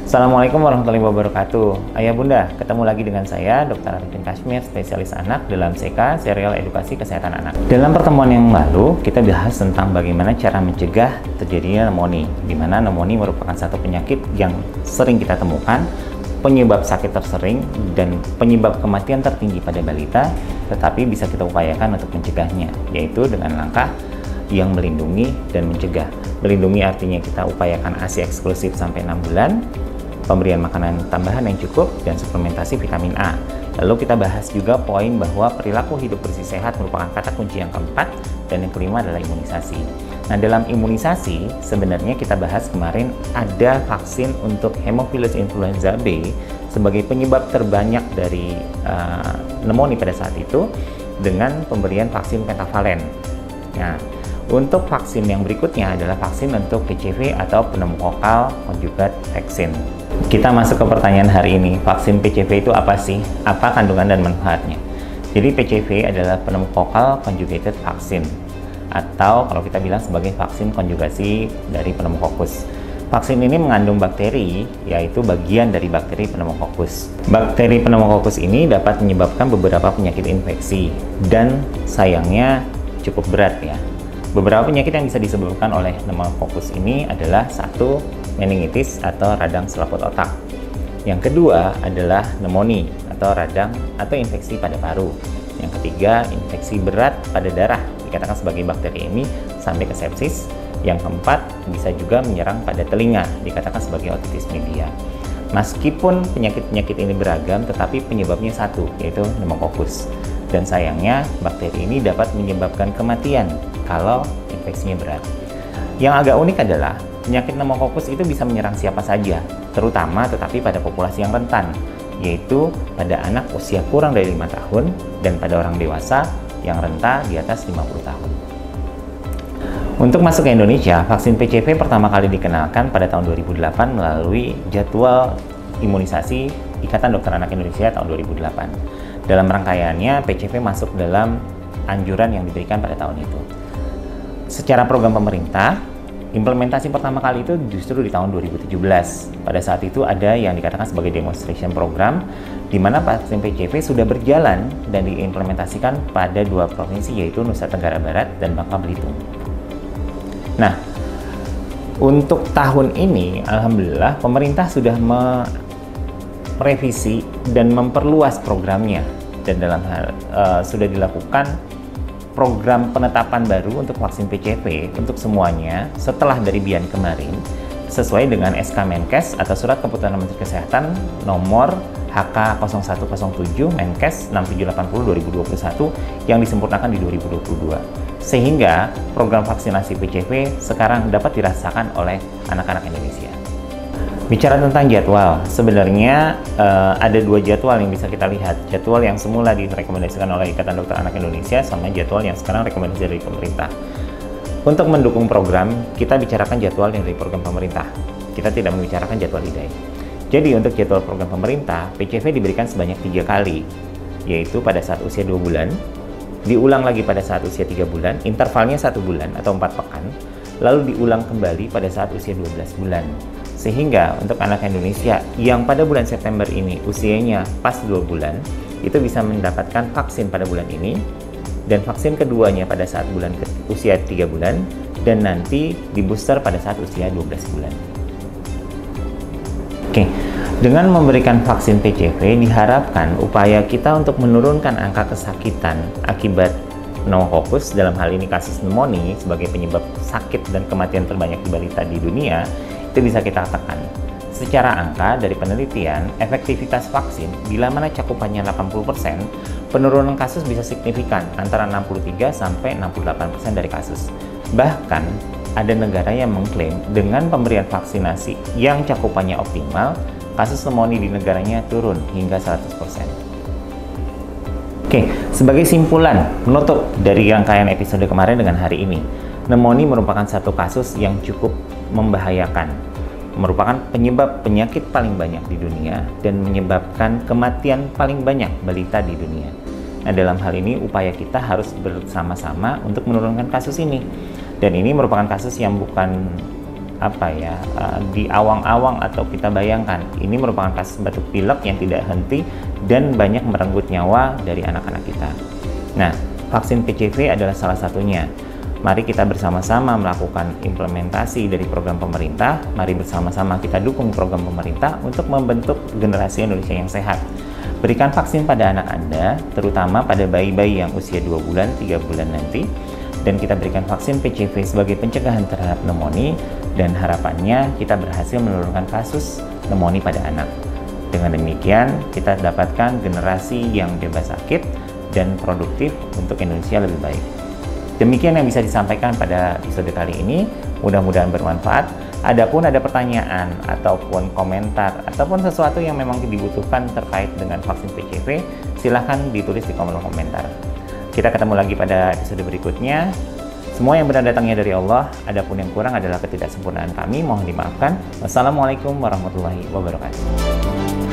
Assalamualaikum warahmatullahi wabarakatuh. Ayah bunda, ketemu lagi dengan saya, Dr. Arifin Kashmir, spesialis anak dalam CK, Serial Edukasi Kesehatan Anak. Dalam pertemuan yang lalu, kita bahas tentang bagaimana cara mencegah terjadinya pneumonia, di mana pneumonia merupakan satu penyakit yang sering kita temukan, penyebab sakit tersering, dan penyebab kematian tertinggi pada balita, tetapi bisa kita upayakan untuk mencegahnya, yaitu dengan langkah yang melindungi dan mencegah. Melindungi artinya kita upayakan ASI eksklusif sampai 6 bulan, pemberian makanan tambahan yang cukup, dan suplementasi vitamin A. Lalu kita bahas juga poin bahwa perilaku hidup bersih sehat merupakan kata kunci yang keempat, dan yang kelima adalah imunisasi. Nah, dalam imunisasi sebenarnya kita bahas kemarin ada vaksin untuk Haemophilus influenza B sebagai penyebab terbanyak dari pneumonia pada saat itu dengan pemberian vaksin pentavalen. Nah, untuk vaksin yang berikutnya adalah vaksin untuk PCV atau pneumokokal conjugate vaccine. Kita masuk ke pertanyaan hari ini. Vaksin PCV itu apa sih? Apa kandungan dan manfaatnya? Jadi PCV adalah pneumococcal conjugated vaccine, atau kalau kita bilang sebagai vaksin konjugasi dari pneumococcus. Vaksin ini mengandung bakteri, yaitu bagian dari bakteri pneumococcus. Bakteri pneumococcus ini dapat menyebabkan beberapa penyakit infeksi, dan sayangnya cukup berat ya. Beberapa penyakit yang bisa disebabkan oleh pneumococcus ini adalah satu, meningitis atau radang selaput otak. Yang kedua adalah pneumonia atau radang atau infeksi pada paru. Yang ketiga, infeksi berat pada darah, dikatakan sebagai bakteri ini sampai ke sepsis. Yang keempat, bisa juga menyerang pada telinga, dikatakan sebagai otitis media. Meskipun penyakit-penyakit ini beragam, tetapi penyebabnya satu, yaitu pneumococcus. Dan sayangnya, bakteri ini dapat menyebabkan kematian kalau infeksinya berat. Yang agak unik adalah penyakit pneumococcus itu bisa menyerang siapa saja, terutama tetapi pada populasi yang rentan, yaitu pada anak usia kurang dari 5 tahun dan pada orang dewasa yang renta di atas 50 tahun. Untuk masuk ke Indonesia, vaksin PCV pertama kali dikenalkan pada tahun 2008 melalui jadwal imunisasi Ikatan Dokter Anak Indonesia tahun 2008. Dalam rangkaiannya, PCV masuk dalam anjuran yang diberikan pada tahun itu. Secara program pemerintah, implementasi pertama kali itu justru di tahun 2017. Pada saat itu ada yang dikatakan sebagai demonstration program, di mana vaksin PCV sudah berjalan dan diimplementasikan pada 2 provinsi, yaitu Nusa Tenggara Barat dan Bangka Belitung. Nah, untuk tahun ini, alhamdulillah pemerintah sudah merevisi dan memperluas programnya, dan dalam hal sudah dilakukan program penetapan baru untuk vaksin PCV untuk semuanya setelah dari BIAN kemarin, sesuai dengan SK Menkes atau Surat Keputusan Menteri Kesehatan nomor HK0107 Menkes 6780/2021 yang disempurnakan di 2022. Sehingga program vaksinasi PCV sekarang dapat dirasakan oleh anak-anak Indonesia. Bicara tentang jadwal, sebenarnya ada 2 jadwal yang bisa kita lihat. Jadwal yang semula direkomendasikan oleh Ikatan Dokter Anak Indonesia sama jadwal yang sekarang rekomendasi dari pemerintah. Untuk mendukung program, kita bicarakan jadwal yang dari program pemerintah. Kita tidak membicarakan jadwal IDAI. Jadi untuk jadwal program pemerintah, PCV diberikan sebanyak 3 kali, yaitu pada saat usia 2 bulan, diulang lagi pada saat usia 3 bulan, intervalnya 1 bulan atau 4 pekan, lalu diulang kembali pada saat usia 12 bulan. Sehingga untuk anak Indonesia yang pada bulan September ini usianya pas 2 bulan, itu bisa mendapatkan vaksin pada bulan ini, dan vaksin keduanya pada saat usia 3 bulan, dan nanti di booster pada saat usia 12 bulan. Oke, dengan memberikan vaksin PCV diharapkan upaya kita untuk menurunkan angka kesakitan akibat pneumococcus, dalam hal ini kasus pneumonia sebagai penyebab sakit dan kematian terbanyak di balita di dunia, itu bisa kita tekan. Secara angka dari penelitian, efektivitas vaksin bila mana cakupannya 80%, penurunan kasus bisa signifikan antara 63 sampai 68% dari kasus. Bahkan ada negara yang mengklaim dengan pemberian vaksinasi yang cakupannya optimal, kasus pneumonia di negaranya turun hingga 100%. Oke, sebagai simpulan menutup dari rangkaian episode kemarin dengan hari ini, pneumonia merupakan satu kasus yang cukup membahayakan, merupakan penyebab penyakit paling banyak di dunia dan menyebabkan kematian paling banyak balita di dunia. Nah, dalam hal ini upaya kita harus bersama-sama untuk menurunkan kasus ini. Dan ini merupakan kasus yang bukan di awang-awang atau kita bayangkan ini merupakan kasus batuk pilek yang tidak henti dan banyak merenggut nyawa dari anak-anak kita. Nah, vaksin PCV adalah salah satunya. Mari kita bersama-sama melakukan implementasi dari program pemerintah. Mari bersama-sama kita dukung program pemerintah untuk membentuk generasi Indonesia yang sehat. Berikan vaksin pada anak Anda, terutama pada bayi-bayi yang usia 2 bulan, 3 bulan nanti. Dan kita berikan vaksin PCV sebagai pencegahan terhadap pneumonia, dan harapannya kita berhasil menurunkan kasus pneumonia pada anak. Dengan demikian, kita dapatkan generasi yang bebas sakit dan produktif untuk Indonesia lebih baik. Demikian yang bisa disampaikan pada episode kali ini. Mudah-mudahan bermanfaat. Adapun ada pertanyaan ataupun komentar ataupun sesuatu yang memang dibutuhkan terkait dengan vaksin PCV, silahkan ditulis di kolom komentar. Kita ketemu lagi pada episode berikutnya. Semua yang benar datangnya dari Allah, adapun yang kurang adalah ketidaksempurnaan kami, mohon dimaafkan. Wassalamualaikum warahmatullahi wabarakatuh.